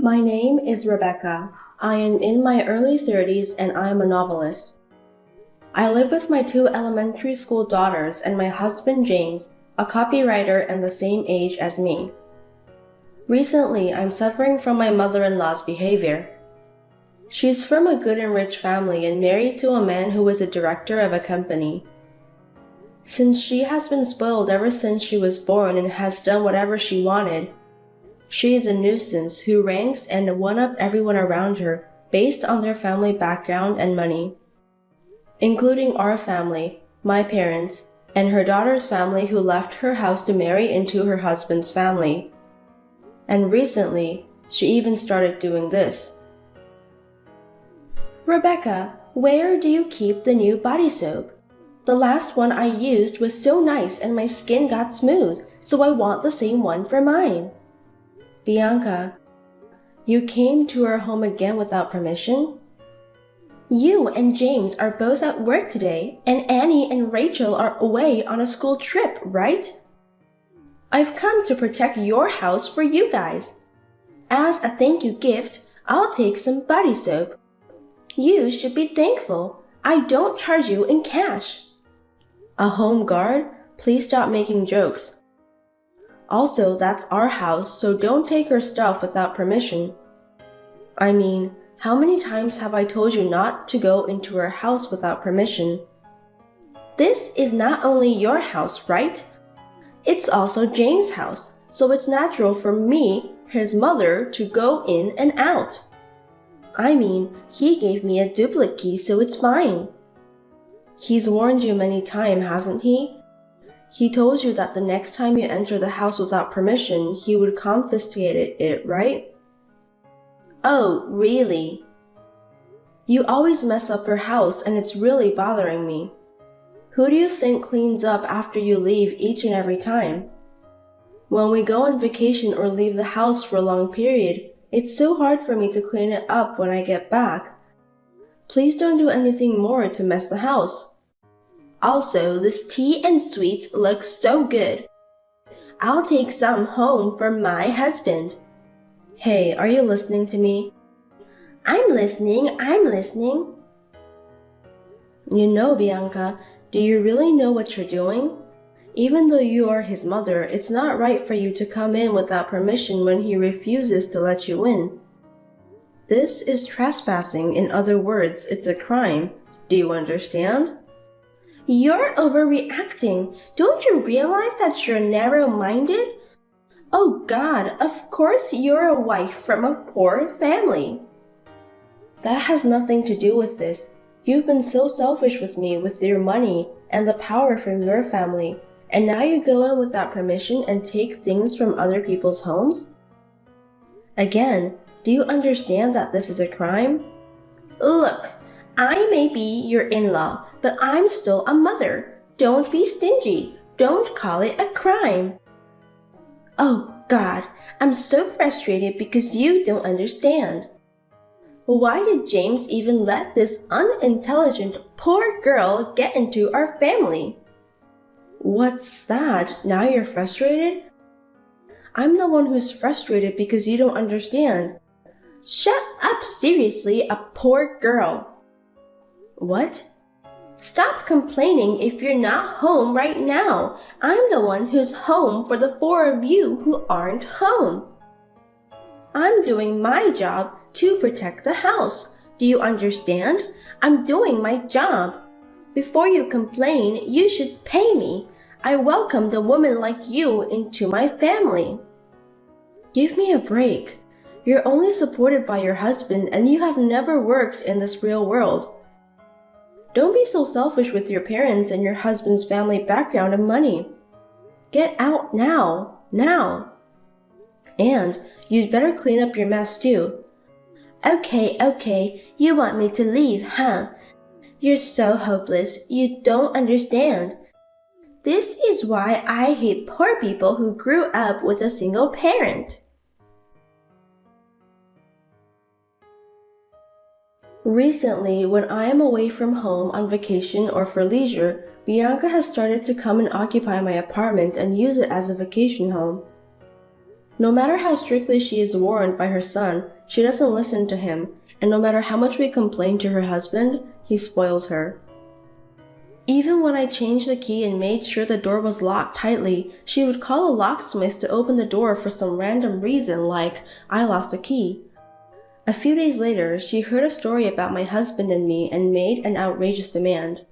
My name is Rebecca. I am in my early 30s and I am a novelist. I live with my 2 elementary school daughters and my husband James, a copywriter and the same age as me. Recently, I'm suffering from my mother-in-law's behavior. She's from a good and rich family and married to a man who is a director of a company. Since she has been spoiled ever since she was born and has done whatever she wanted, she is a nuisance who ranks and one-up everyone around her based on their family background and money, including our family, my parents, and her daughter's family who left her house to marry into her husband's family. And recently, she even started doing this. Rebecca, where do you keep the new body soap? The last one I used was so nice and my skin got smooth, so I want the same one for mine. Bianca, you came to our home again without permission? You and James are both at work today, and Annie and Rachel are away on a school trip, right? I've come to protect your house for you guys. As a thank you gift, I'll take some body soap. You should be thankful. I don't charge you in cash. A home guard? Please stop making jokes. Also, that's our house, so don't take her stuff without permission. I mean, how many times have I told you not to go into her house without permission? This is not only your house, right? It's also James' house, so it's natural for me, his mother, to go in and out. I mean, he gave me a duplicate key, so it's fine. He's warned you many times, hasn't he? He told you that the next time you enter the house without permission, he would confiscate it, right? Oh, really? You always mess up her house and it's really bothering me. Who do you think cleans up after you leave each and every time? When we go on vacation or leave the house for a long period, it's so hard for me to clean it up when I get back. Please don't do anything more to mess the house. Also, this tea and sweets look so good. I'll take some home for my husband. Hey, are you listening to me? I'm listening. You know, Bianca, do you really know what you're doing? Even though you are his mother, it's not right for you to come in without permission when he refuses to let you in. This is trespassing. In other words, it's a crime. Do you understand? You're overreacting. Don't you realize that you're narrow-minded? Oh God, of course you're a wife from a poor family. That has nothing to do with this. You've been so selfish with me with your money and the power from your family, and now you go in without permission and take things from other people's homes? Again, do you understand that this is a crime? Look, I may be your in-law, but I'm still a mother. Don't be stingy. Don't call it a crime. Oh God, I'm so frustrated because you don't understand. Why did James even let this unintelligent, poor girl get into our family? What's that? Now you're frustrated? I'm the one who's frustrated because you don't understand. Shut up, seriously, a poor girl. What? Stop complaining if you're not home right now. I'm the one who's home for the 4 of you who aren't home. I'm doing my job to protect the house. Do you understand? I'm doing my job. Before you complain, you should pay me. I welcomed a woman like you into my family. Give me a break. You're only supported by your husband and you have never worked in this real world. Don't be so selfish with your parents and your husband's family background and money. Get out now. And you'd better clean up your mess too. Okay, you want me to leave, huh? You're so hopeless, you don't understand. This is why I hate poor people who grew up with a single parent. Recently, when I am away from home on vacation or for leisure, Bianca has started to come and occupy my apartment and use it as a vacation home. No matter how strictly she is warned by her son, she doesn't listen to him, and no matter how much we complain to her husband, he spoils her. Even when I changed the key and made sure the door was locked tightly, she would call a locksmith to open the door for some random reason like, I lost a key. A few days later, she heard a story about my husband and me and made an outrageous demand.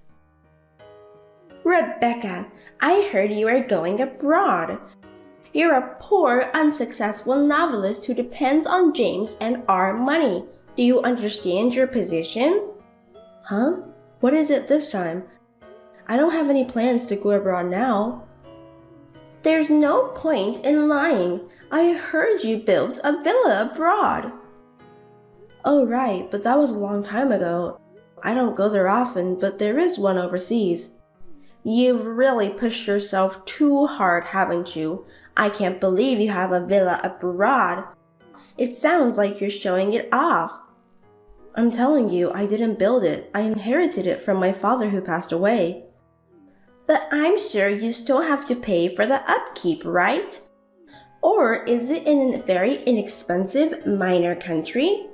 Rebecca, I heard you are going abroad. You're a poor, unsuccessful novelist who depends on James and our money. Do you understand your position? Huh? What is it this time? I don't have any plans to go abroad now. There's no point in lying. I heard you built a villa abroad. Oh, right, but that was a long time ago. I don't go there often, but there is one overseas. You've really pushed yourself too hard, haven't you? I can't believe you have a villa abroad. It sounds like you're showing it off. I'm telling you, I didn't build it. I inherited it from my father who passed away. But I'm sure you still have to pay for the upkeep, right? Or is it in a very inexpensive minor country?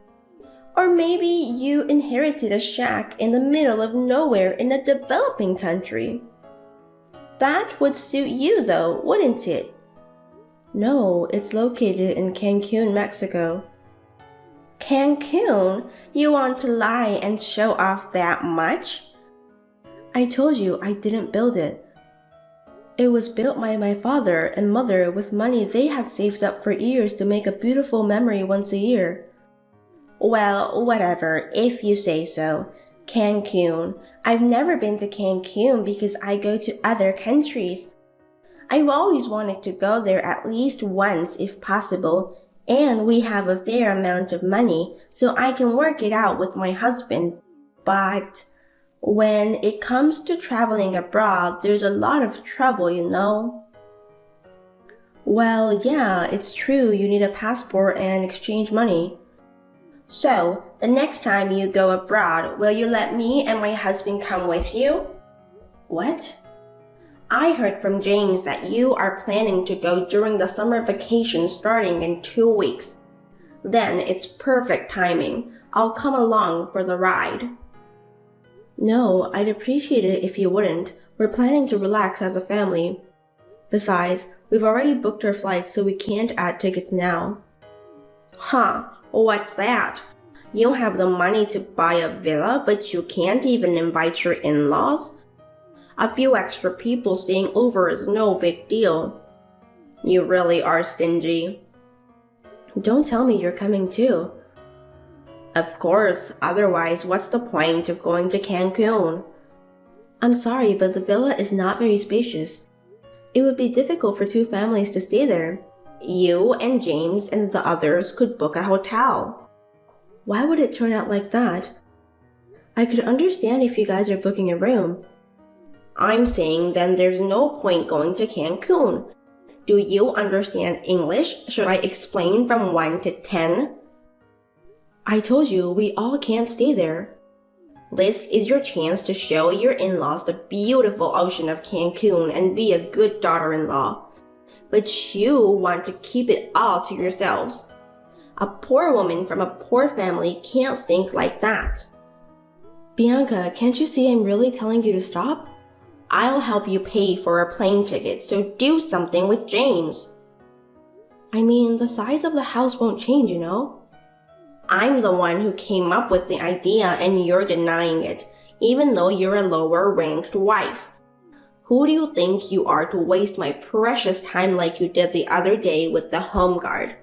Or maybe you inherited a shack in the middle of nowhere in a developing country. That would suit you though, wouldn't it? No, it's located in Cancun, Mexico. Cancun? You want to lie and show off that much? I told you I didn't build it. It was built by my father and mother with money they had saved up for years to make a beautiful memory once a year. Well, whatever, if you say so. Cancun. I've never been to Cancun because I go to other countries. I've always wanted to go there at least once if possible, and we have a fair amount of money, so I can work it out with my husband. But when it comes to traveling abroad, there's a lot of trouble, you know. Well, yeah, it's true you need a passport and exchange money. So, the next time you go abroad, will you let me and my husband come with you? What? I heard from James that you are planning to go during the summer vacation starting in 2 weeks. Then it's perfect timing. I'll come along for the ride. No, I'd appreciate it if you wouldn't. We're planning to relax as a family. Besides, we've already booked our flights, so we can't add tickets now. Huh, what's that? You have the money to buy a villa, but you can't even invite your in-laws? A few extra people staying over is no big deal. You really are stingy. Don't tell me you're coming too. Of course, otherwise what's the point of going to Cancun? I'm sorry, but the villa is not very spacious. It would be difficult for 2 families to stay there. You and James and the others could book a hotel. Why would it turn out like that? I could understand if you guys are booking a room. I'm saying then there's no point going to Cancun. Do you understand English? Should I explain from 1 to 10? I told you we all can't stay there. This is your chance to show your in-laws the beautiful ocean of Cancun and be a good daughter-in-law. But you want to keep it all to yourselves. A poor woman from a poor family can't think like that. Bianca, can't you see I'm really telling you to stop? I'll help you pay for a plane ticket, so do something with James. I mean, the size of the house won't change, you know? I'm the one who came up with the idea and you're denying it, even though you're a lower-ranked wife. Who do you think you are to waste my precious time like you did the other day with the home guard?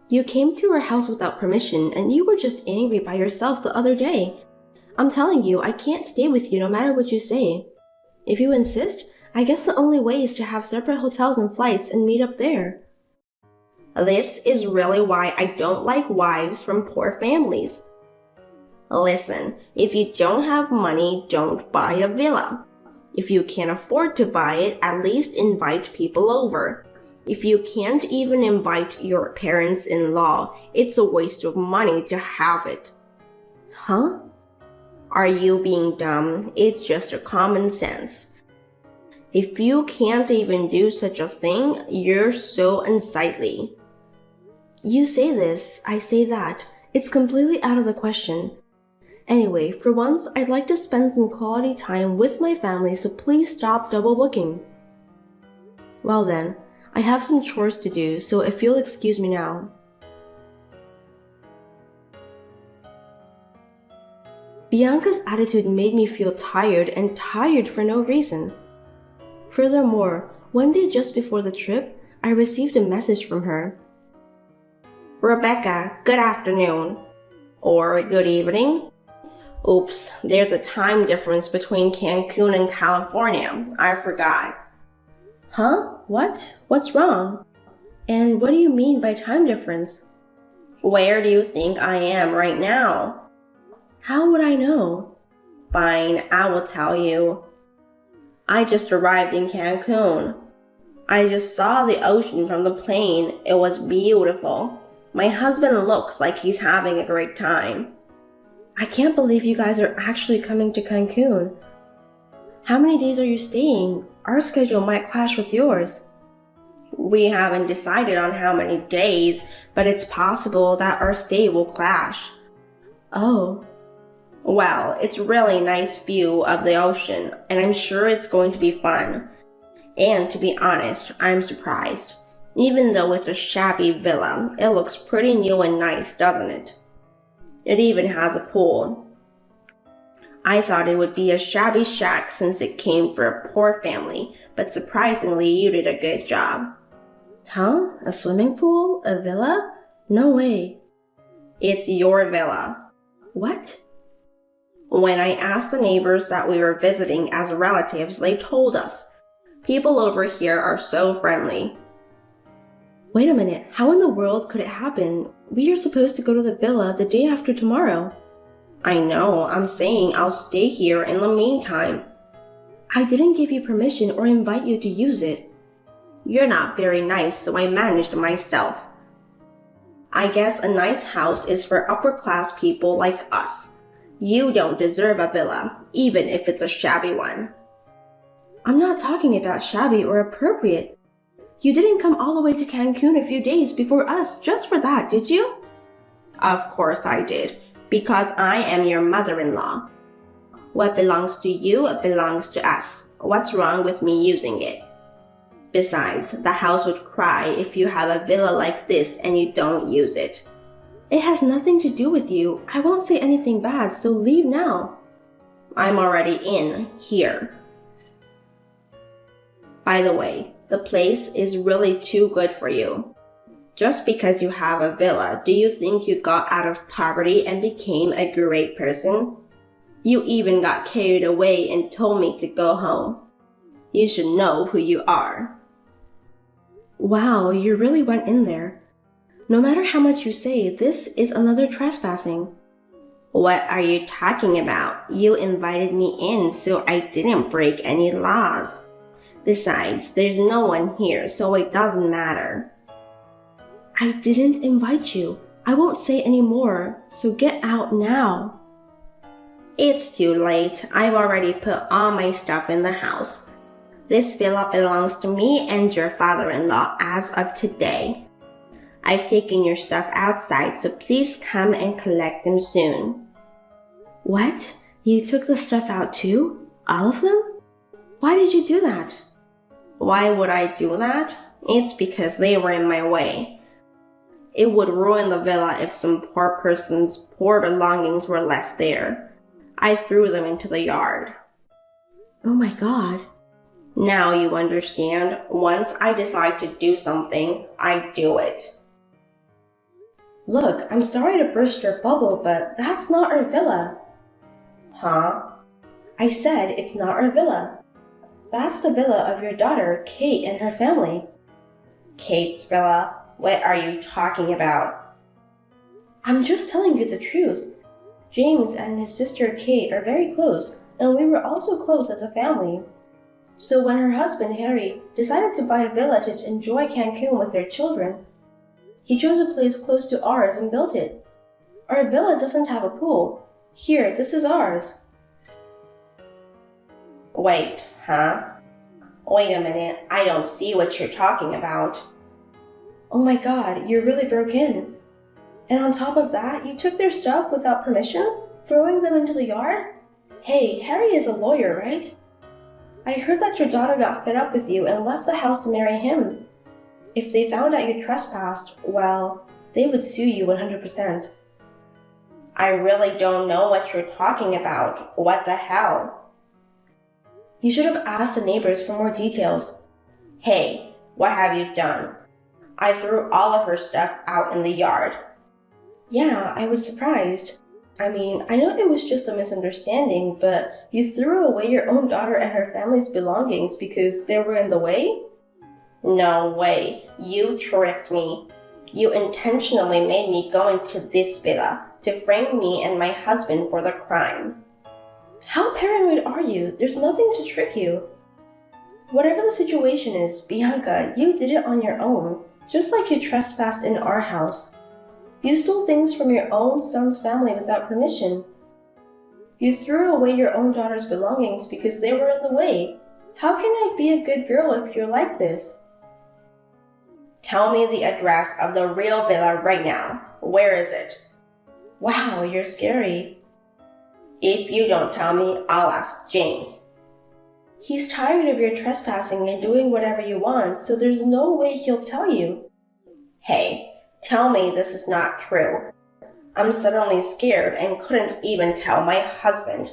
You came to our house without permission and you were just angry by yourself the other day. I'm telling you, I can't stay with you no matter what you say. If you insist, I guess the only way is to have separate hotels and flights and meet up there. This is really why I don't like wives from poor families. Listen, if you don't have money, don't buy a villa. If you can't afford to buy it, at least invite people over. If you can't even invite your parents-in-law, it's a waste of money to have it. Huh? Are you being dumb? It's just a common sense. If you can't even do such a thing, you're so unsightly. You say this, I say that. It's completely out of the question. Anyway, for once, I'd like to spend some quality time with my family, so please stop double booking. Well then, I have some chores to do, so if you'll excuse me now. Bianca's attitude made me feel tired and tired for no reason. Furthermore, one day just before the trip, I received a message from her. Rebecca, good afternoon. Or good evening. Oops, there's a time difference between Cancun and California. I forgot. Huh? What? What's wrong? And what do you mean by time difference? Where do you think I am right now? How would I know? Fine, I will tell you. I just arrived in Cancun. I just saw the ocean from the plane. It was beautiful. My husband looks like he's having a great time. I can't believe you guys are actually coming to Cancun. How many days are you staying? Our schedule might clash with yours. We haven't decided on how many days, but it's possible that our stay will clash. Oh. Well, it's really nice view of the ocean, and I'm sure it's going to be fun. And to be honest, I'm surprised. Even though it's a shabby villa, it looks pretty new and nice, doesn't it? It even has a pool. I thought it would be a shabby shack since it came for a poor family, but surprisingly, you did a good job. Huh? A swimming pool? A villa? No way. It's your villa. What? When I asked the neighbors that we were visiting as relatives, they told us. People over here are so friendly. Wait a minute, how in the world could it happen? We are supposed to go to the villa the day after tomorrow. I know, I'm saying I'll stay here in the meantime. I didn't give you permission or invite you to use it. You're not very nice, so I managed myself. I guess a nice house is for upper-class people like us. You don't deserve a villa, even if it's a shabby one. I'm not talking about shabby or appropriate. You didn't come all the way to Cancun a few days before us just for that, did you? Of course I did, because I am your mother-in-law. What belongs to you belongs to us. What's wrong with me using it? Besides, the house would cry if you have a villa like this and you don't use it. It has nothing to do with you. I won't say anything bad, so leave now. I'm already in here. By the way, the place is really too good for you. Just because you have a villa, do you think you got out of poverty and became a great person? You even got carried away and told me to go home. You should know who you are. Wow, you really went in there. No matter how much you say, this is another trespassing. What are you talking about? You invited me in, so I didn't break any laws. Besides, there's no one here, so it doesn't matter. I didn't invite you. I won't say any more, so get out now. It's too late. I've already put all my stuff in the house. This villa belongs to me and your father-in-law as of today. I've taken your stuff outside, so please come and collect them soon. What? You took the stuff out too? All of them? Why did you do that? Why would I do that? It's because they were in my way. It would ruin the villa if some poor person's poor belongings were left there. I threw them into the yard. Oh my God. Now you understand. Once I decide to do something, I do it. Look, I'm sorry to burst your bubble, but that's not our villa. Huh? I said it's not our villa. That's the villa of your daughter, Kate, and her family. Kate's villa? What are you talking about? I'm just telling you the truth. James and his sister Kate are very close, and we were also close as a family. So when her husband, Harry, decided to buy a villa to enjoy Cancun with their children, he chose a place close to ours and built it. Our villa doesn't have a pool. Here, this is ours. Wait, huh? Wait a minute, I don't see what you're talking about. Oh my god, you really broke in. And on top of that, you took their stuff without permission, throwing them into the yard? Hey, Harry is a lawyer, right? I heard that your daughter got fed up with you and left the house to marry him. If they found out you trespassed, well, they would sue you 100%. I really don't know what you're talking about. What the hell? You should have asked the neighbors for more details. Hey, what have you done? I threw all of her stuff out in the yard. Yeah, I was surprised. I mean, I know it was just a misunderstanding, but you threw away your own daughter and her family's belongings because they were in the way? No way. You tricked me. You intentionally made me go into this villa to frame me and my husband for the crime. How paranoid are you? There's nothing to trick you. Whatever the situation is, Bianca, you did it on your own, just like you trespassed in our house. You stole things from your own son's family without permission. You threw away your own daughter's belongings because they were in the way. How can I be a good girl if you're like this? Tell me the address of the real villa right now. Where is it? Wow, you're scary. If you don't tell me, I'll ask James. He's tired of your trespassing and doing whatever you want, so there's no way he'll tell you. Hey, tell me this is not true. I'm suddenly scared and couldn't even tell my husband.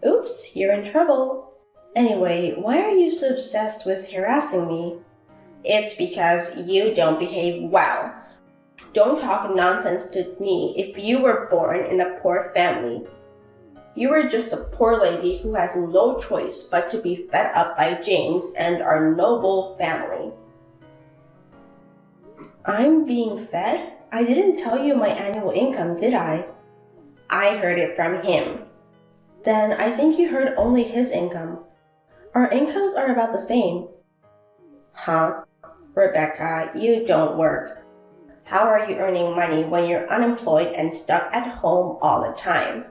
Oops, you're in trouble. Anyway, why are you so obsessed with harassing me? It's because you don't behave well. Don't talk nonsense to me if you were born in a poor family. You are just a poor lady who has no choice but to be fed up by James and our noble family. I'm being fed? I didn't tell you my annual income, did I? I heard it from him. Then I think you heard only his income. Our incomes are about the same. Huh? Rebecca, you don't work. How are you earning money when you're unemployed and stuck at home all the time?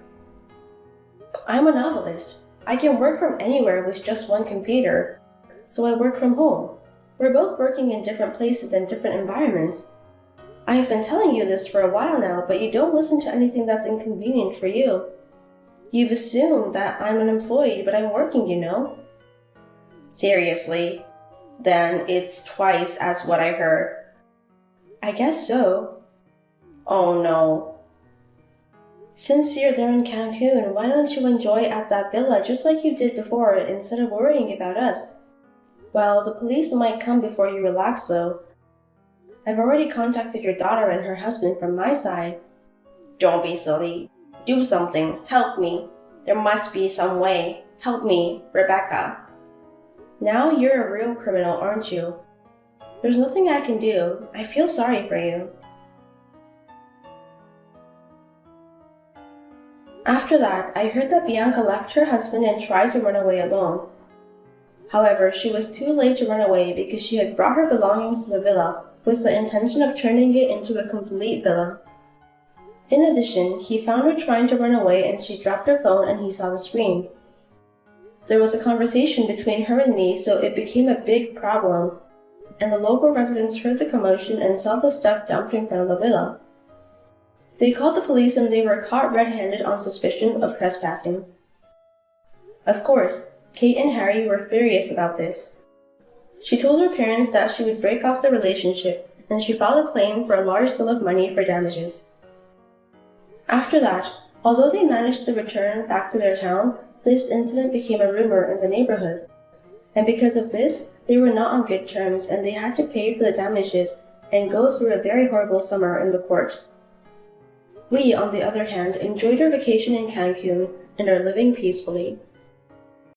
I'm a novelist. I can work from anywhere with just one computer, so I work from home. We're both working in different places and different environments. I have been telling you this for a while now, but you don't listen to anything that's inconvenient for you. You've assumed that I'm unemployed, but I'm working, you know. Seriously? Then it's twice as what I heard. I guess so. Oh no. Since you're there in Cancun, why don't you enjoy at that villa just like you did before instead of worrying about us? Well, the police might come before you relax though. I've already contacted your daughter and her husband from my side. Don't be silly. Do something. Help me. There must be some way. Help me, Rebecca. Now you're a real criminal, aren't you? There's nothing I can do. I feel sorry for you. After that, I heard that Bianca left her husband and tried to run away alone. However, she was too late to run away because she had brought her belongings to the villa with the intention of turning it into a complete villa. In addition, he found her trying to run away and she dropped her phone and he saw the screen. There was a conversation between her and me, so it became a big problem, and the local residents heard the commotion and saw the stuff dumped in front of the villa. They called the police and they were caught red-handed on suspicion of trespassing. Of course, Kate and Harry were furious about this. She told her parents that she would break off the relationship, and she filed a claim for a large sum of money for damages. After that, although they managed to return back to their town, this incident became a rumor in the neighborhood. And because of this, they were not on good terms and they had to pay for the damages and go through a very horrible summer in the court. We, on the other hand, enjoyed our vacation in Cancun and are living peacefully.